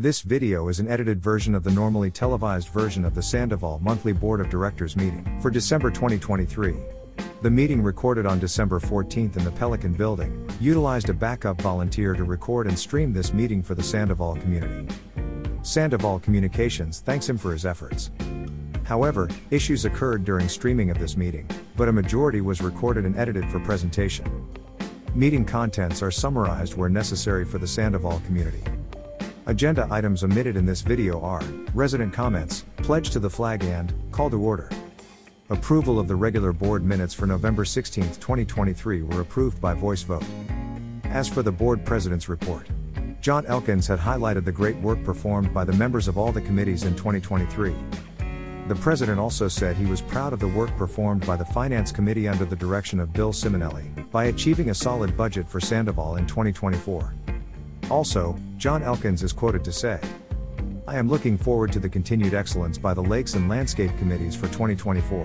This video is an edited version of the normally televised version of the Sandoval monthly Board of Directors meeting for December 2023. The meeting, recorded on December 14th in the Pelican Building, utilized a backup volunteer to record and stream this meeting for the Sandoval community. Sandoval Communications thanks him for his efforts. However, issues occurred during streaming of this meeting, but a majority was recorded and edited for presentation. Meeting contents are summarized where necessary for the Sandoval community. Agenda items omitted in this video are resident comments, pledge to the flag, and call to order. Approval of the regular board minutes for November 16, 2023 were approved by voice vote. As for the board president's report, John Elkins had highlighted the great work performed by the members of all the committees in 2023. The president also said he was proud of the work performed by the Finance Committee under the direction of Bill Simonelli, by achieving a solid budget for Sandoval in 2024. Also, John Elkins is quoted to say, "I am looking forward to the continued excellence by the Lakes and Landscape Committees for 2024.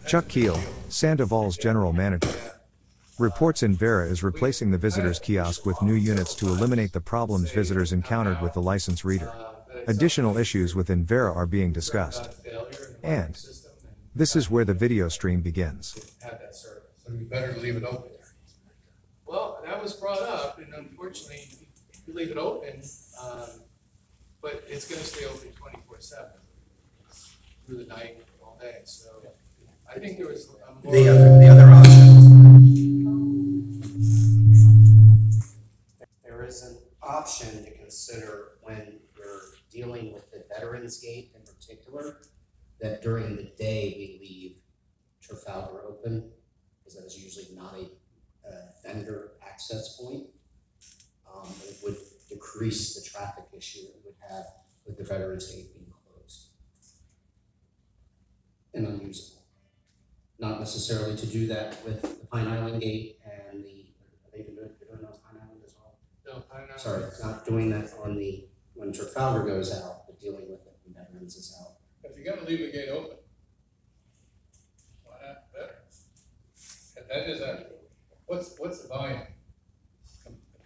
Chuck Keel, Sandoval's general manager, reports Invera is replacing the visitors kiosk with new units to eliminate the problems visitors encountered with the license reader. Additional issues with Invera are being discussed. And this is where the video stream begins. So we better leave it open. Well, that was brought up, and unfortunately, you leave it open, but it's going to stay open 24/7 through the night, all day. So I think there was more the other option. There is an option to consider when you're dealing with the Veterans Gate in particular, that during the day we leave Trafalgar open, because that is usually not a vendor access point. It would decrease the traffic issue it would have with the Veterans Gate being closed and unusable. Not necessarily to do that with the Pine Island Gate and the, are they even doing on Pine Island as well? no, Pine Island. Sorry, it's not doing that on the, when Trafalgar goes out, but dealing with it when Veterans is out. If you're going to leave the gate open, why not veterans? And that is a, what's the volume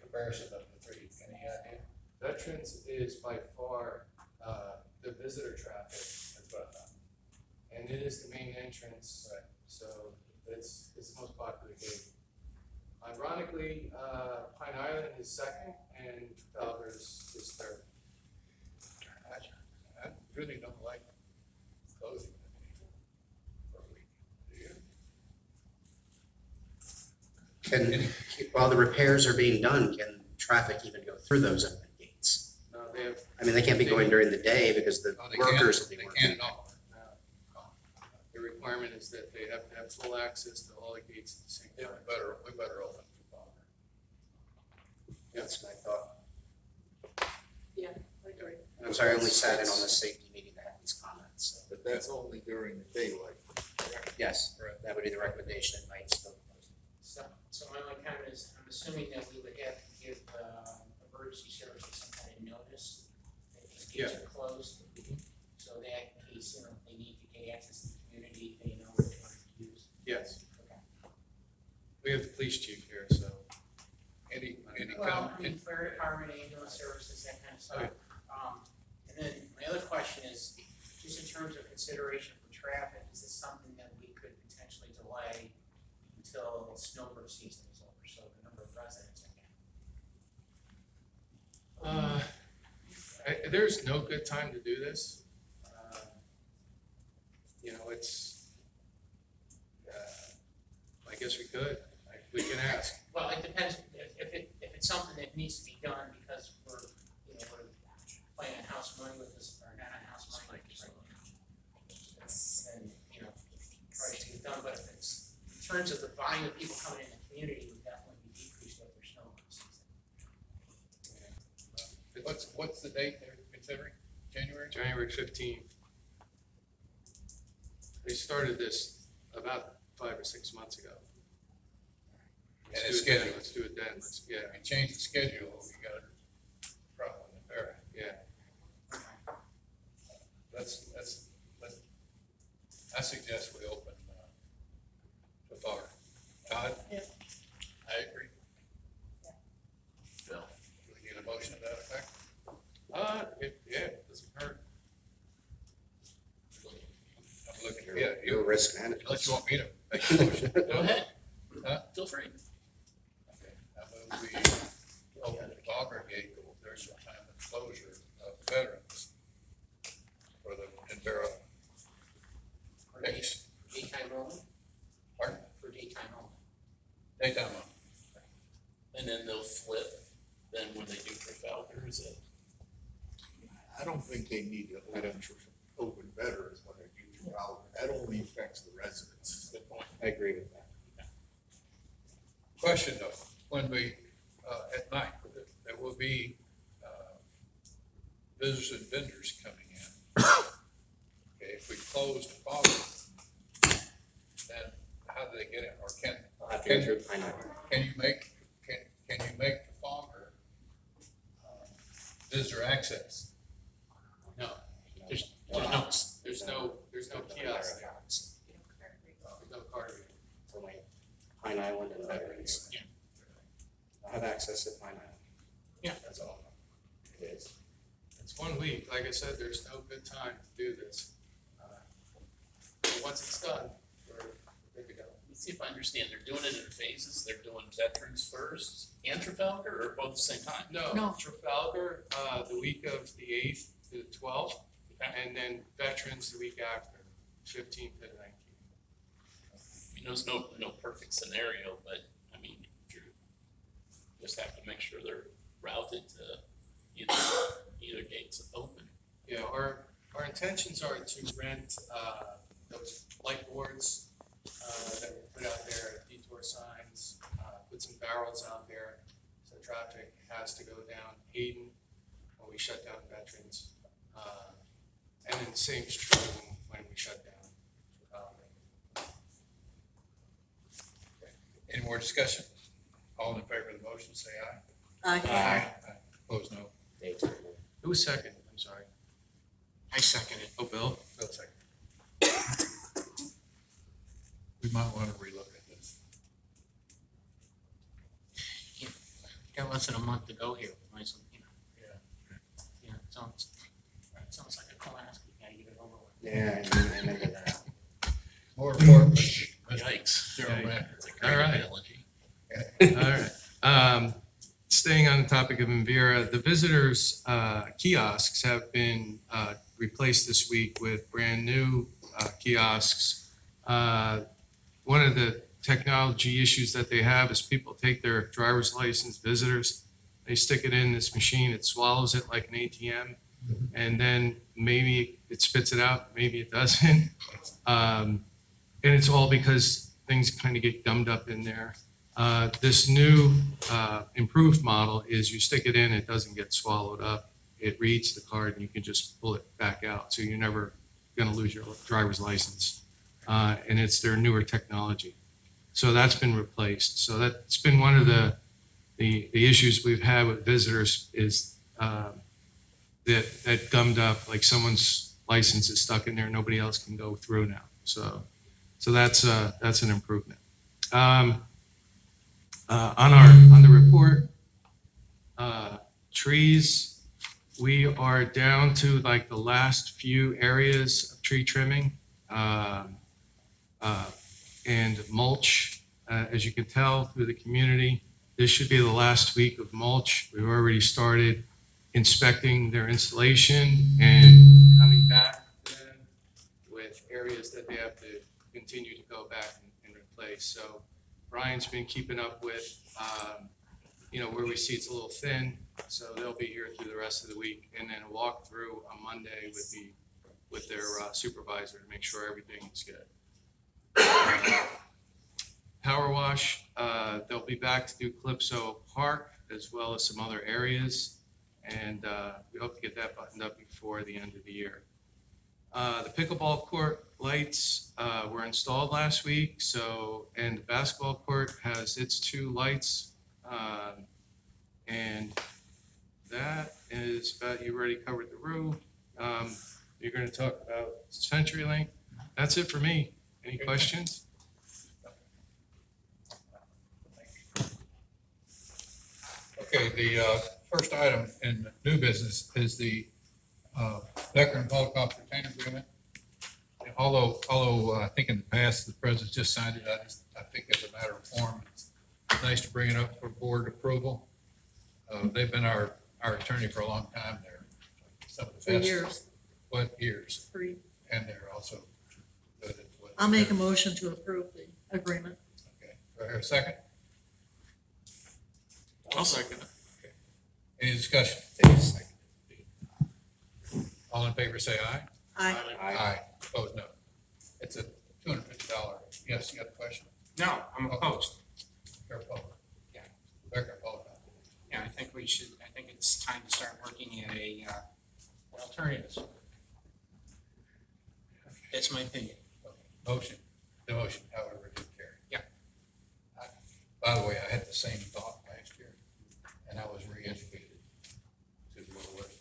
comparison of the three? Any idea? Veterans is by far the visitor traffic. That's what I thought. And it is the main entrance, right. So it's the most popular gate. Ironically, Pine Island is second, and Trafalgar is third. I really don't like closing for a week. Do you? While the repairs are being done, can traffic even go through those open gates? No, they have. I mean, they can't be going during the day because the workers will be They working. can't at all. No. The requirement is that they have to have full access to all the gates at the same time. Yeah, we better open. That's my thought. Yeah, I agree. And I'm sorry, I only sat in on the safety meeting to have these comments. So. But that's only during the daylight. Yes, that would be the recommendation at night. So my only comment is, I'm assuming that we would have to give emergency services some kind of notice that these gates are closed. So that in case, you know, they need to get access to the community, they know what they want to use. Yes. Okay. We have the police chief here, so any Well, I mean, fire department, ambulance services, that kind of stuff. And then my other question is, just in terms of consideration for traffic, is this something that we could potentially delay until snowbird season is over, so the number of residents again? there's no good time to do this. You know, it's. I guess we could. We can ask. Well, it depends if it's something that needs to be done because we're playing on house money with this, or not on house money. And try to get done. But if it's in terms of the volume of people coming in the community, would definitely be decreased with their snow season. What's the date they're considering? January 15th. They started this about 5 or 6 months ago. Let's do it then. If you change the schedule, you got a problem there. Yeah. I suggest we open the bar. Todd? Yeah. I agree. Yeah. Bill? Do we need a motion to that effect? It doesn't hurt. I'm looking here. Yeah, Your risk management. Unless you want me to make a motion. Go ahead. Huh? Feel free. Okay. I move we open the Bogger Gate, there's some time of closure of veterans for the Invera base. Daytime only? Pardon? For daytime only. Daytime on. And then they'll flip, then when they do Trafalgar, is it? I don't think they need to open veterans when they do Trafalgar. That only affects the residents. Good point. I agree with that. Question though, when we, at night, there will be visitors and vendors coming in. Okay, if we close the Bogger, then how do they get in? Or I'll have to go through Pine Island. can you make the Bogger visitor access? No, there's no kiosk there. Pine Island and other areas. Yeah. I have access to Pine Island. Yeah. That's all. It is. It's 1 week, like I said, there's no good time to do this. But once it's done, we're good to go. Let's see if I understand, they're doing it in phases, they're doing veterans first and Trafalgar, or both at the same time? No, Trafalgar, the week of the 8th to the 12th, and then veterans the week after, 15th to the 19th. I mean, there's no perfect scenario, but I mean, you just have to make sure they're routed to either gate's open. Yeah, our intentions are to rent those light boards that we put out there, detour signs, put some barrels out there, so traffic has to go down Hayden when we shut down veterans. And then same's true when we shut down. Okay. Any more discussion? All in favor of the motion, say aye. Aye. Opposed, no. Daytime. Who was second? I'm sorry. I second it. Oh, Bill? Bill second. We might want to relook at this. Got less than a month to go here. Might as well, Yeah. Yeah, it sounds like a colonoscopy. Gotta get it over with. Yeah, I remember that. More important. Yikes. General manager. It's a great All right. analogy. All right. Staying on the topic of Envira, the visitors' kiosks have been replaced this week with brand new kiosks. One of the technology issues that they have is people take their driver's license, visitors, they stick it in this machine, it swallows it like an ATM, and then maybe it spits it out, maybe it doesn't. And it's all because things kind of get gummed up in there. This new improved model is you stick it in, it doesn't get swallowed up. It reads the card and you can just pull it back out. So you're never going to lose your driver's license. And it's their newer technology. So that's been replaced. So that's been one of the issues we've had with visitors is that gummed up, like someone's license is stuck in there, nobody else can go through now. So that's an improvement. On the report, trees, we are down to like the last few areas of tree trimming and mulch. As you can tell through the community, this should be the last week of mulch. We've already started inspecting their installation and coming back to them with areas that they have to continue to go back and replace. So Brian's been keeping up with, where we see it's a little thin, so they'll be here through the rest of the week, and then a walk through on Monday with their supervisor to make sure everything is good. Power wash, they'll be back to do Calypso Park as well as some other areas, and we hope to get that buttoned up before the end of the year. The pickleball court lights were installed last week, and the basketball court has its 2 lights, and that is about, you already covered the roof. You're going to talk about CenturyLink. That's it for me. Any questions? Okay, the first item in new business is the veteran helicopter retainer agreement. And although I think in the past the president just signed it, I think as a matter of form, it's nice to bring it up for board approval. They've been our attorney for a long time. They're some of the 3 best. years. What years? 3. And they're also good at what. I'll make a motion to approve the agreement. Okay, do I hear a second? I'll second it. Any discussion? All in favor, say aye. Aye. Aye. Opposed, no. It's a $250. Yes, you got a question? No, I'm opposed. You're opposed. Yeah. Becker, opposed. Yeah, I think it's time to start looking at alternatives. That's my opinion. The motion, however, did carry. Yeah. By the way, I had the same thought last year, and I was re-educated to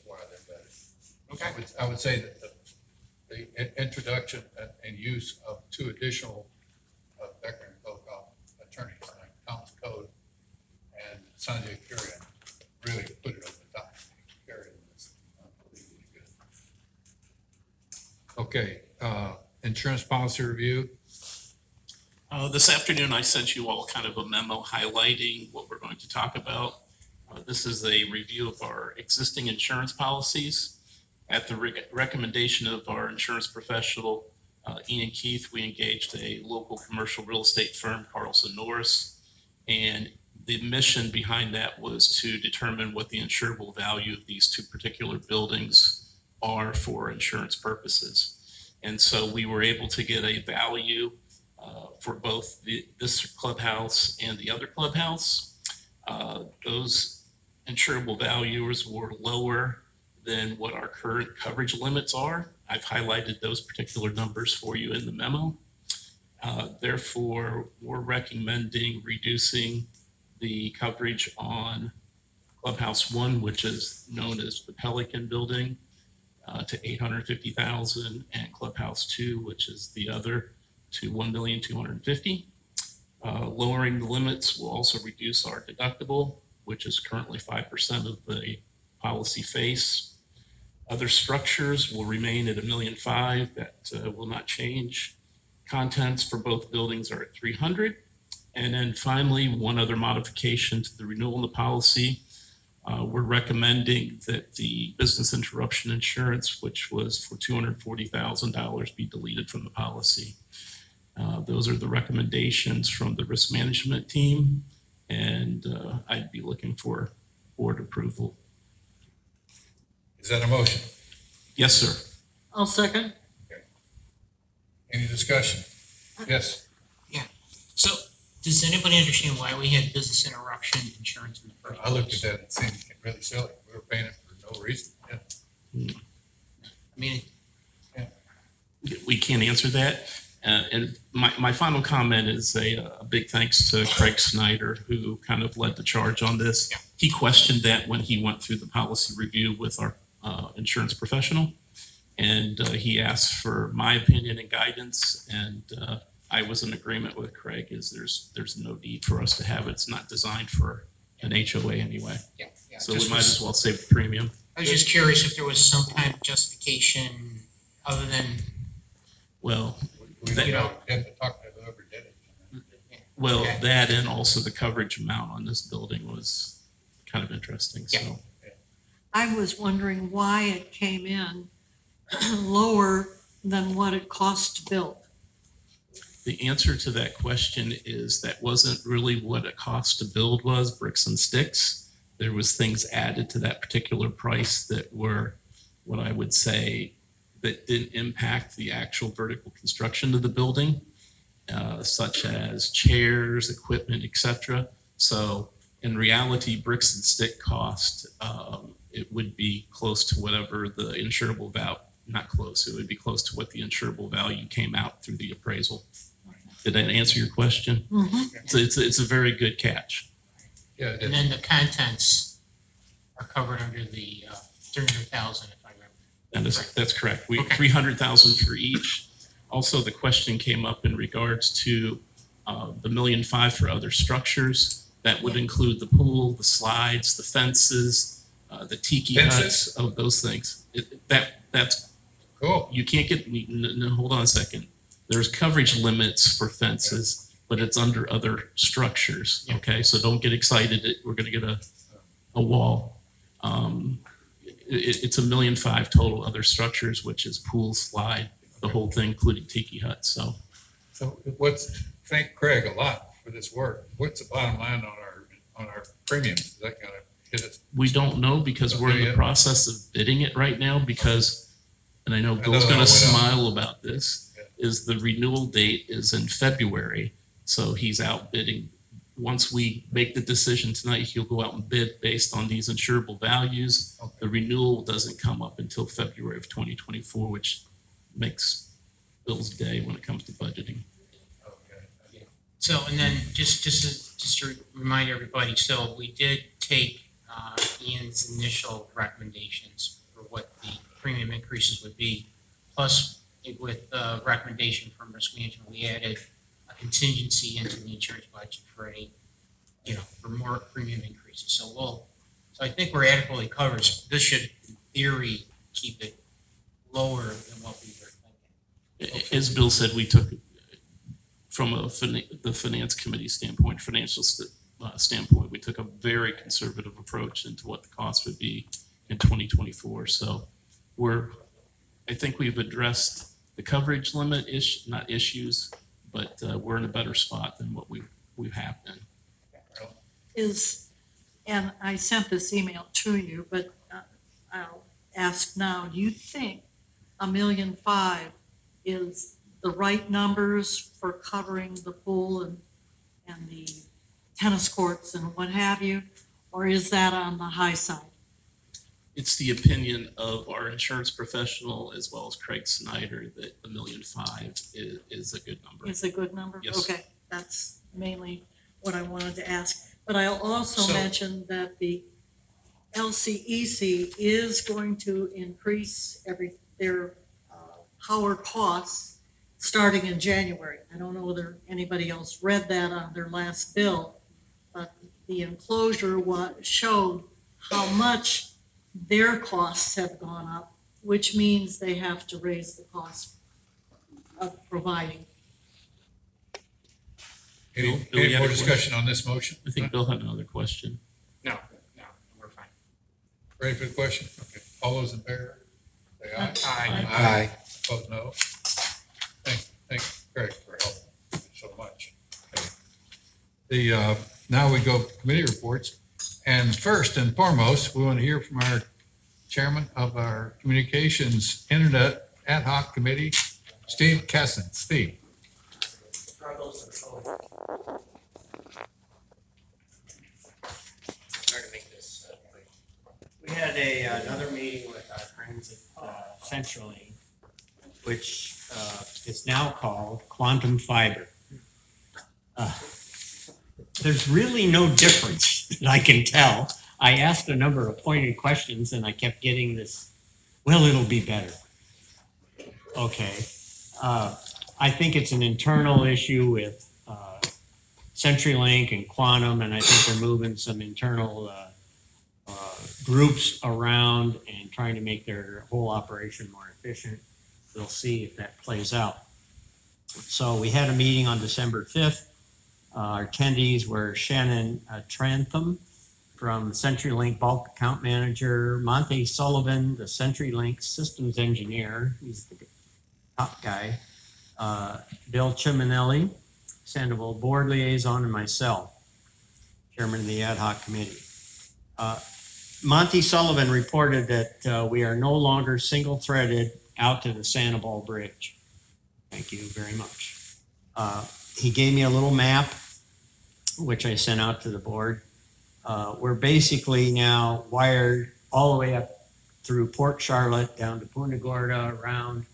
why they're better. Okay. I would say that the introduction and use of 2 additional veteran co-op attorneys Sanjay Carey really put it over the top. Carey was unbelievably good. Okay, insurance policy review. This afternoon, I sent you all kind of a memo highlighting what we're going to talk about. This is a review of our existing insurance policies. At the recommendation of our insurance professional, Ian Keith, we engaged a local commercial real estate firm, Carlson Norris, and the mission behind that was to determine what the insurable value of these two particular buildings are for insurance purposes. And so we were able to get a value for both this clubhouse and the other clubhouse. Those insurable values were lower than what our current coverage limits are. I've highlighted those particular numbers for you in the memo. Therefore, we're recommending reducing the coverage on Clubhouse 1, which is known as the Pelican Building, to $850,000, and Clubhouse 2, which is the other, to $1,250,000. Lowering the limits will also reduce our deductible, which is currently 5% of the policy face. Other structures will remain at $1,500,000. That will not change. Contents for both buildings are at $300,000. And then finally, one other modification to the renewal of the policy. We're recommending that the business interruption insurance, which was for $240,000, be deleted from the policy. Those are the recommendations from the risk management team, and I'd be looking for board approval. Is that a motion? Yes, sir. I'll second. Okay. Any discussion? Yes. So, does anybody understand why we had business interruption insurance in the first place? I looked at that and seemed really silly. We were paying it for no reason. Yeah. I mean, We can't answer that. And my final comment is a big thanks to Craig Snyder, who kind of led the charge on this. Yeah. He questioned that when he went through the policy review with our insurance professional. And he asked for my opinion and guidance. And I was in agreement with Craig, is there's no need for us to have it. It's not designed for an HOA anyway. yeah. So we might as well save the premium. I was just curious if there was some kind of justification other than, Well, We That- don't have to talk to whoever did it. Well, Okay. that and also the coverage amount on this building was kind of interesting, so. Yeah. I was wondering why it came in lower than what it cost to build. The answer to that question is that wasn't really what it cost to build was, bricks and sticks. There was things added to that particular price that were, what I would say, that didn't impact the actual vertical construction of the building, such as chairs, equipment, etc. So in reality, bricks and stick cost, it would be close to whatever the insurable value, not close, it would be close to what the insurable value came out through the appraisal. Did that answer your question? Mm-hmm. It's a very good catch. Yeah, it and is. then the contents are covered under the 300,000, if I remember. That's correct. We Okay. 300,000 for each. Also, the question came up in regards to the $1.5 million for other structures. That would include the pool, the slides, the fences, the tiki huts, of those things. That's Cool. you can't get. No, hold on a second. There's coverage limits for fences, but it's under other structures. Yeah. Okay, so don't get excited. We're going to get a wall. It's $1.5 million total other structures, which is pool, slide, the whole thing, including tiki huts. So Thank Craig a lot for this work. What's the bottom line on our premiums? Is that gonna hit us? we don't know because we're in the Okay. process of bidding it right now because, and I know I Bill's know going to that went smile about this, is the renewal date is in February. So he's out bidding. Once we make the decision tonight, he'll go out and bid based on these insurable values. Okay. The renewal doesn't come up until February of 2024, which makes Bill's day when it comes to budgeting. Okay. So, and then just to remind everybody, so we did take Ian's initial recommendations for what the premium increases would be, plus with the recommendation from risk management, we added a contingency into the insurance budget for any, for more premium increases. So I think we're adequately covered. This should, in theory, keep it lower than what we were thinking. As Bill said, we took, from the finance committee standpoint, financial standpoint, we took a very conservative approach into what the cost would be in 2024. So I think we've addressed the coverage limit not issues, but we're in a better spot than what we have been. And I sent this email to you, but I'll ask now, do you think $1.5 million is the right numbers for covering the pool and the tennis courts and what have you? Or is that on the high side? It's the opinion of our insurance professional as well as Craig Snyder that $1.5 million is a good number. Is a good number? Yes. Okay, that's mainly what I wanted to ask. But I'll also mention that the LCEC is going to increase their power costs starting in January. I don't know whether anybody else read that on their last bill, but the enclosure showed how much their costs have gone up, which means they have to raise the cost of providing. Any more discussion on this motion? I think Bill had another question. No, we're fine. Ready for the question? Okay. All those in favor, say aye. Aye. Opposed, no. Thank Craig for helping so much. Okay. Now we go committee reports. And first and foremost, we want to hear from our chairman of our Communications Internet Ad Hoc Committee, Steve Kessin. Steve. Try to make this quick. We had another meeting with our friends at CenturyLink, which is now called Quantum Fiber. There's really no difference that I can tell. I asked a number of pointed questions and I kept getting this, well, it'll be better. Okay. I think it's an internal issue with CenturyLink and Quantum, and I think they're moving some internal groups around and trying to make their whole operation more efficient. We'll see if that plays out. So we had a meeting on December 5th. Our attendees were Shannon Trantham from CenturyLink Bulk Account Manager, Monte Sullivan, the CenturyLink Systems Engineer, he's the top guy, Bill Chiminelli, Sandoval Board Liaison, and myself, Chairman of the Ad Hoc Committee. Monte Sullivan reported that we are no longer single-threaded out to the Sandoval Bridge. Thank you very much. He gave me a little map, which I sent out to the board. We're basically now wired all the way up through Port Charlotte, down to Punta Gorda, around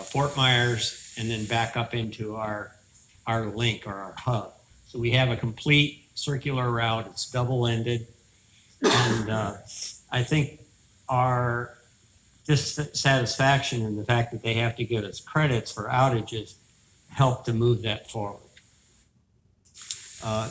Fort Myers, and then back up into our link or our hub. So we have a complete circular route. It's double-ended. And I think our dissatisfaction in the fact that they have to give us credits for outages helped to move that forward.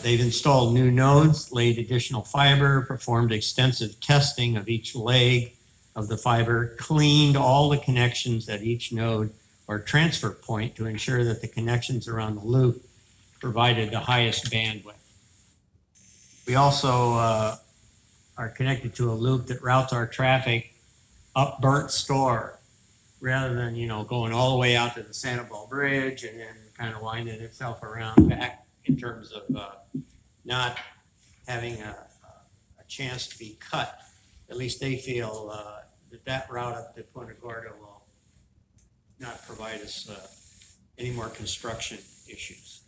They've installed new nodes, laid additional fiber, performed extensive testing of each leg of the fiber, cleaned all the connections at each node or transfer point to ensure that the connections around the loop provided the highest bandwidth. We also are connected to a loop that routes our traffic up Burnt Store rather than, going all the way out to the Sandoval Bridge and then kind of winding itself around back in terms of not having a chance to be cut. At least they feel that route up to Punta Gorda will not provide us any more construction issues.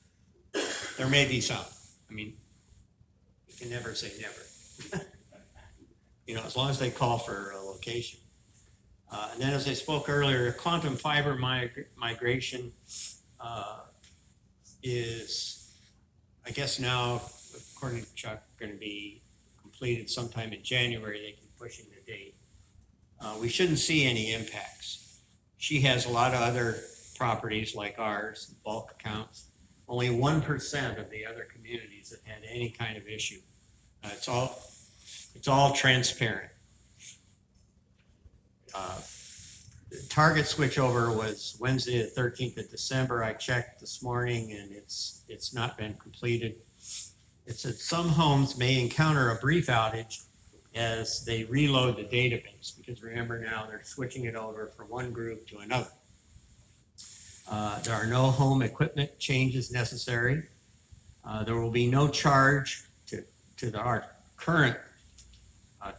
There may be some. I mean, you can never say never. As long as they call for a location. And then as I spoke earlier, quantum fiber migration is, I guess now, according to Chuck, going to be completed sometime in January. They keep pushing the date. We shouldn't see any impacts. She has a lot of other properties like ours, bulk accounts. Only 1% of the other communities have had any kind of issue It's all transparent. The target switchover was Wednesday, the 13th of December. I checked this morning and it's not been completed. It said some homes may encounter a brief outage as they reload the database, because remember now they're switching it over from one group to another. There are no home equipment changes necessary. There will be no charge to our current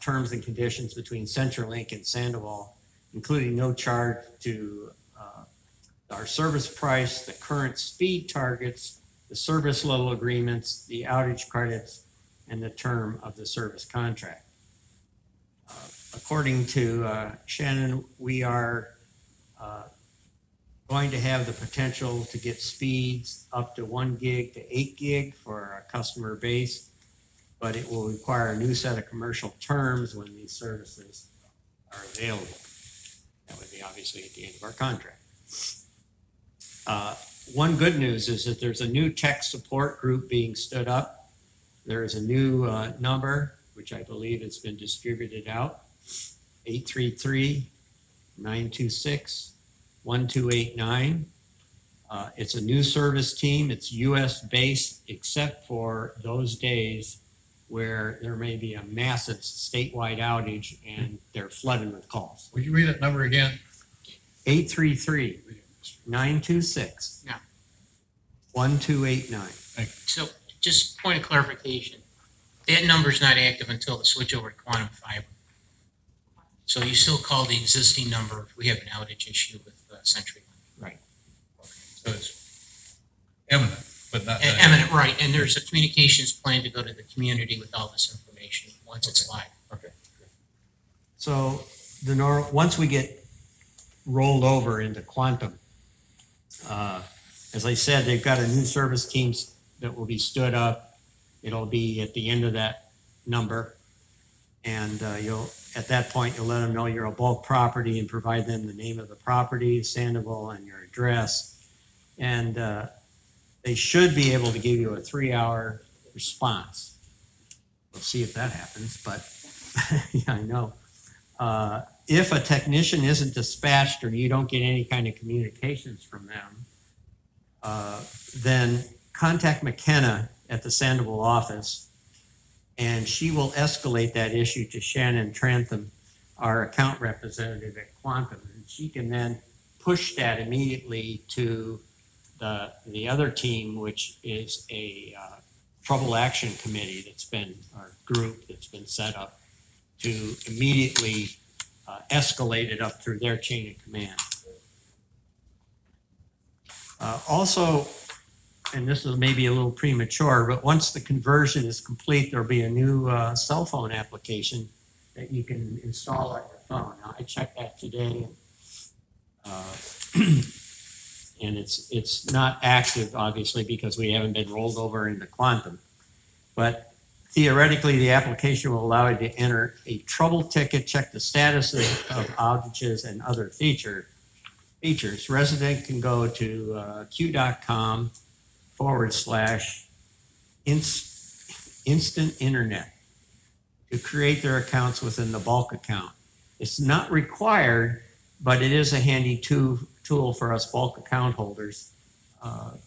terms and conditions between CenturyLink and Sandoval, including no charge to our service price, the current speed targets, the service level agreements, the outage credits, and the term of the service contract. According to Shannon, we are going to have the potential to get speeds up to 1 gig to 8 gig for our customer base, but it will require a new set of commercial terms when these services are available. That would be obviously at the end of our contract. One good news is that there's a new tech support group being stood up. There is a new number, which I believe has been distributed out, 833-926-1289. It's a new service team. It's US based, except for those days where there may be a massive statewide outage and they're flooded with calls. Would you read that number again? 833-926-1289. So just point of clarification, that number's not active until the switch over to quantum fiber. So you still call the existing number if we have an outage issue with CenturyLink. Right. So it's imminent, but not. Eminent, right, and there's a communications plan to go to the community with all this information once it's live. Okay. So once we get rolled over into quantum, as I said, they've got a new service team that will be stood up. It'll be at the end of that number, and at that point you'll let them know you're a bulk property and provide them the name of the property, Sandoval, and your address, and they should be able to give you a 3-hour response. We'll see if that happens, but yeah, I know. If a technician isn't dispatched or you don't get any kind of communications from them, then contact McKenna at the Sandoval office, and she will escalate that issue to Shannon Trantham, our account representative at Quantum, and she can then push that immediately to the other team, which is a trouble action committee our group that's been set up to immediately escalate it up through their chain of command. Also, and this is maybe a little premature, but once the conversion is complete, there'll be a new cell phone application that you can install on your phone. Now, I checked that today, and it's not active, obviously, because we haven't been rolled over into quantum. But theoretically, the application will allow you to enter a trouble ticket, check the status of outages and other features. Resident can go to q.com/instant internet to create their accounts within the bulk account. It's not required, but it is a handy tool for us bulk account holders. And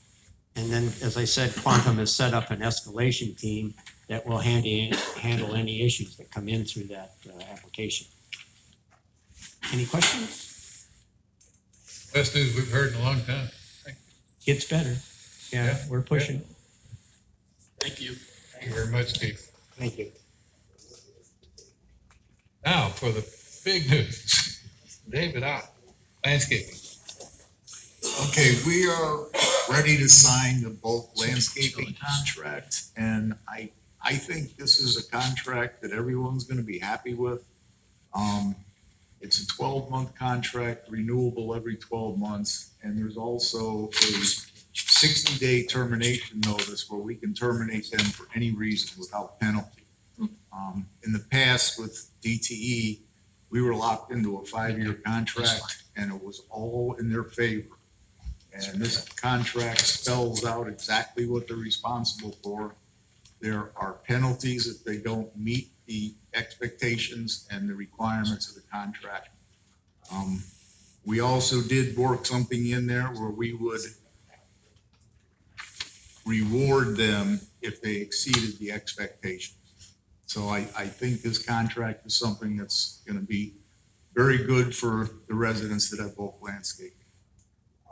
then, as I said, Quantum has set up an escalation team that will handle any issues that come in through that application. Any questions? Best news we've heard in a long time. Gets better. Yeah, we're pushing. Thank you. Thank you very much, Keith. Thank you. Now for the big news. David Ott, landscaping. Okay, we are ready to sign the bulk landscaping contract, and I think this is a contract that everyone's gonna be happy with. It's a 12-month contract, renewable every 12 months, and there's also a 60-day termination notice where we can terminate them for any reason without penalty. In the past with DTE, we were locked into a 5-year contract, and it was all in their favor. And this contract spells out exactly what they're responsible for. There are penalties if they don't meet the expectations and the requirements of the contract. We also did work something in there where we would reward them if they exceeded the expectations. So I think this contract is something that's going to be very good for the residents that have bulk landscaping.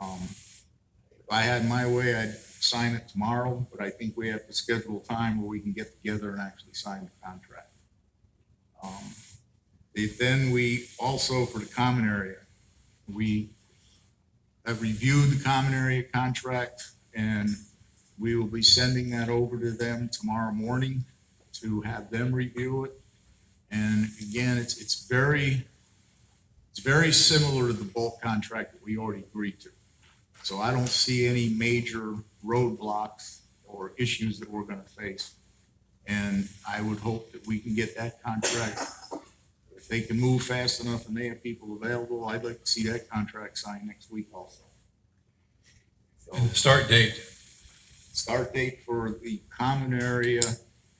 If I had my way, I'd sign it tomorrow, but I think we have to schedule a time where we can get together and actually sign the contract. Then we also, for the common area, we have reviewed the common area contract, and we will be sending that over to them tomorrow morning to have them review it. And again, it's very similar to the bulk contract that we already agreed to. So I don't see any major roadblocks or issues that we're going to face. And I would hope that we can get that contract. If they can move fast enough and they have people available, I'd like to see that contract signed next week also. So, And the start date? Start date for the common area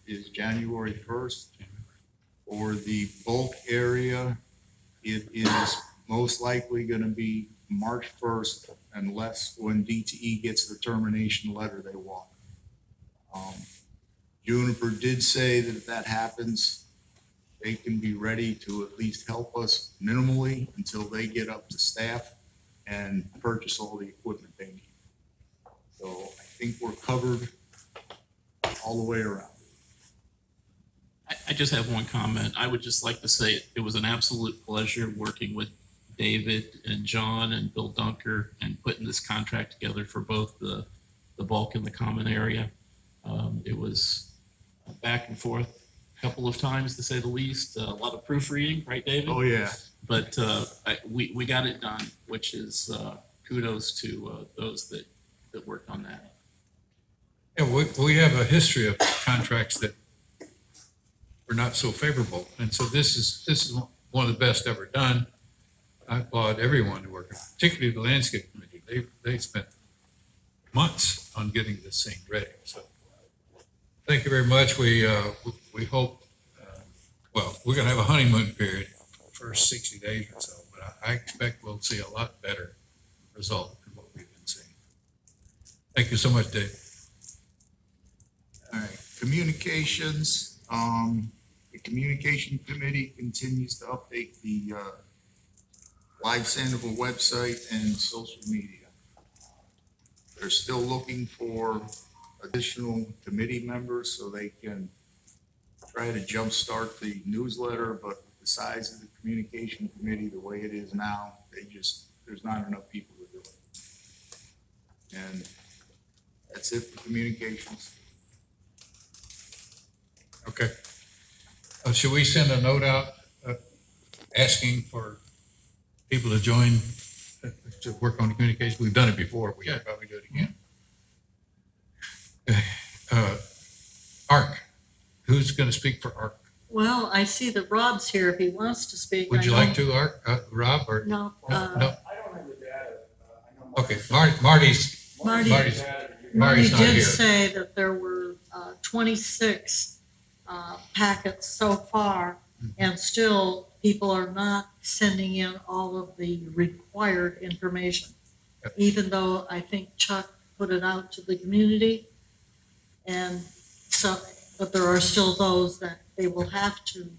is January 1st. For the bulk area, it is most likely going to be March 1st, unless when DTE gets the termination letter they want. Juniper did say that if that happens, they can be ready to at least help us minimally until they get up to staff and purchase all the equipment they need. So I think we're covered all the way around. I just have one comment. I would just like to say it was an absolute pleasure working with David and John and Bill Dunker and putting this contract together for both the bulk and the common area. It was back and forth a couple of times, to say the least. A lot of proofreading, right, David? Oh, yeah. But we got it done, which is kudos to those that worked on that. Yeah, we have a history of contracts that were not so favorable. And so this is one of the best ever done. I applaud everyone who worked, particularly the landscape committee. They spent months on getting this thing ready. So thank you very much. We hope, well, we're going to have a honeymoon period for the first 60 days or so, but I expect we'll see a lot better result than what we've been seeing. Thank you so much, Dave. All right, communications. The communication committee continues to update the Live Sandoval website and social media. They're still looking for additional committee members so they can try to jumpstart the newsletter, but the size of the communication committee, the way it is now, there's not enough people to do it. And that's it for communications. Okay. Should we send a note out asking for people to join to work on communication? We've done it before. We can probably do it again. ARC. Who's going to speak for ARC? Well, I see that Rob's here if he wants to speak. Would you like to, ARC? Rob? Or No. no? I don't have the data. I know Okay, Marty's Marty not did here. say that there were 26 packets so far, and still people are not sending in all of the required information. Yep. Even though I think Chuck put it out to the community, and so, but there are still those that they will have to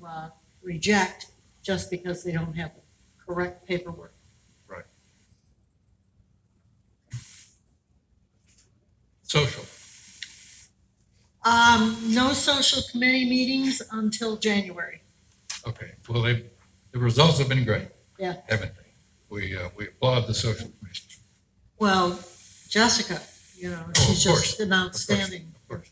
reject just because they don't have the correct paperwork. Right. Social. No social committee meetings until January. Okay. Well, the results have been great. Yeah. Haven't they? We applaud the social commission. Well, Jessica, you know, she's of course. just an outstanding. Of course.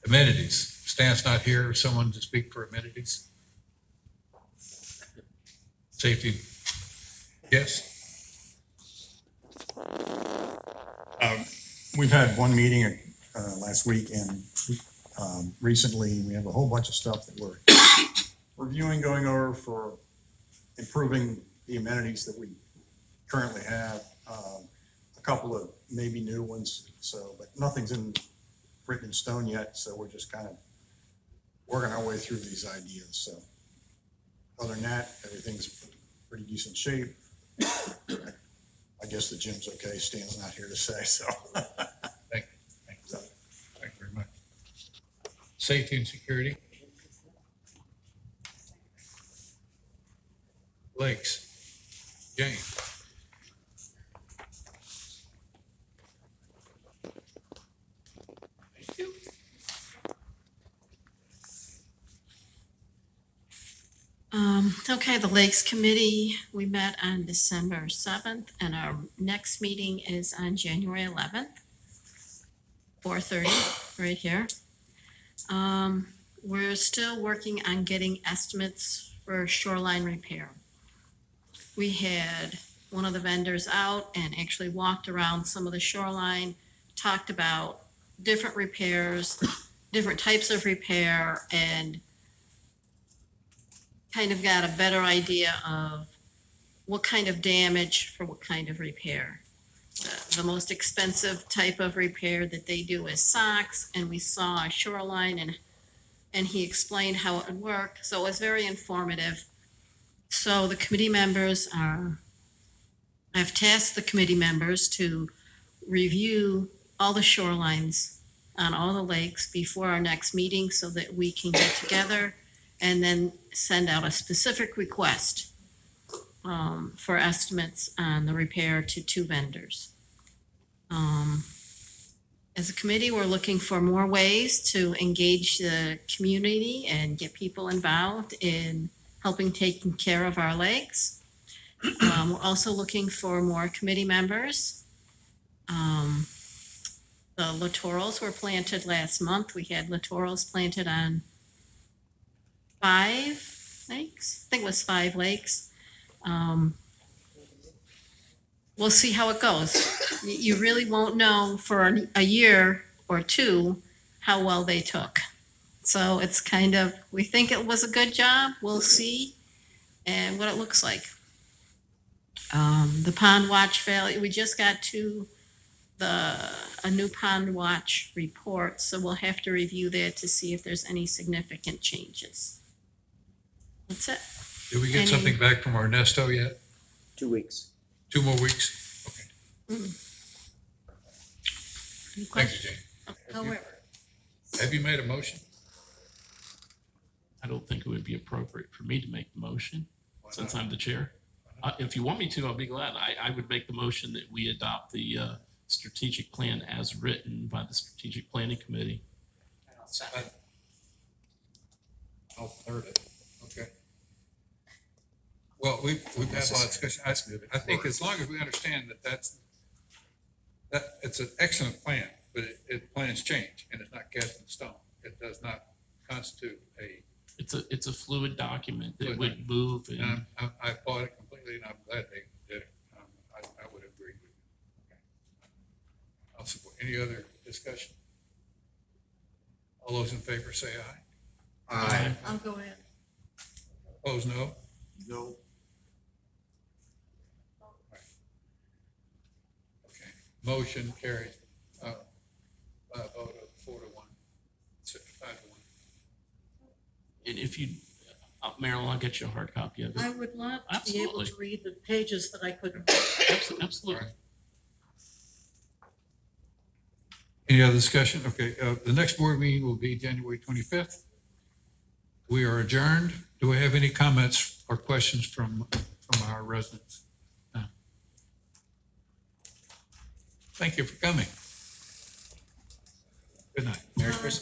Amenities. Stan's not here. Someone to speak for amenities? Safety. Yes. We've had one meeting last week, and recently we have a whole bunch of stuff that we're reviewing, going over for improving the amenities that we currently have. A a couple of maybe new ones, so, but nothing's written in stone yet, so we're just kind of working our way through these ideas, so. Other than that, everything's pretty decent shape. I guess the gym's okay, Stan's not here to say, so. Thank you very much. Safety and security. Lakes, James. Thank you. Okay, the Lakes Committee, we met on December 7th, and our next meeting is on January 11th, 4:30, right here. We're still working on getting estimates for shoreline repair. We had one of the vendors out and actually walked around some of the shoreline, talked about different repairs, different types of repair, and kind of got a better idea of what kind of damage for what kind of repair. The most expensive type of repair that they do is socks, and we saw a shoreline and he explained how it would work. So it was very informative. So the committee members I've tasked the committee members to review all the shorelines on all the lakes before our next meeting so that we can get together and then send out a specific request for estimates on the repair to 2 vendors. As a committee, we're looking for more ways to engage the community and get people involved in helping taking care of our lakes. We're also looking for more committee members. The littorals were planted last month. We had littorals planted on 5 lakes. I think it was 5 lakes. We'll see how it goes. You really won't know for a year or 2 how well they took. So it's kind of, we think it was a good job. We'll see and what it looks like. The pond watch failure, we just got a new pond watch report, so we'll have to review that to see if there's any significant changes. That's it. Did we get something back from our Nesto yet? 2 weeks. 2 more weeks? Okay. Thank you, Jane. However, Have you made a motion? I don't think it would be appropriate for me to make the motion since I'm the chair. If you want me to, I'll be glad. I would make the motion that we adopt the strategic plan as written by the Strategic Planning Committee. I'll third it. Okay. Well, we've had a lot of discussion. I think as long as we understand that it's an excellent plan, but plans change and it's not cast in stone. It does not constitute a. It's a fluid document that would move. And I applaud it completely, and I'm glad they did it. I would agree with you. Okay. I'll support. Any other discussion? All those in favor say aye. Aye. I'll go ahead. Opposed, no? No. Okay. Motion carried by a vote of 4-1, 5-1. And if you, Marilyn, I'll get you a hard copy of it. I would love to be able Absolutely. to read the pages that I couldn't. Absolutely. Any other discussion? Okay, the next board meeting will be January 25th. We are adjourned. Do we have any comments or questions from our residents? No. Thank you for coming. Good night. Merry Christmas.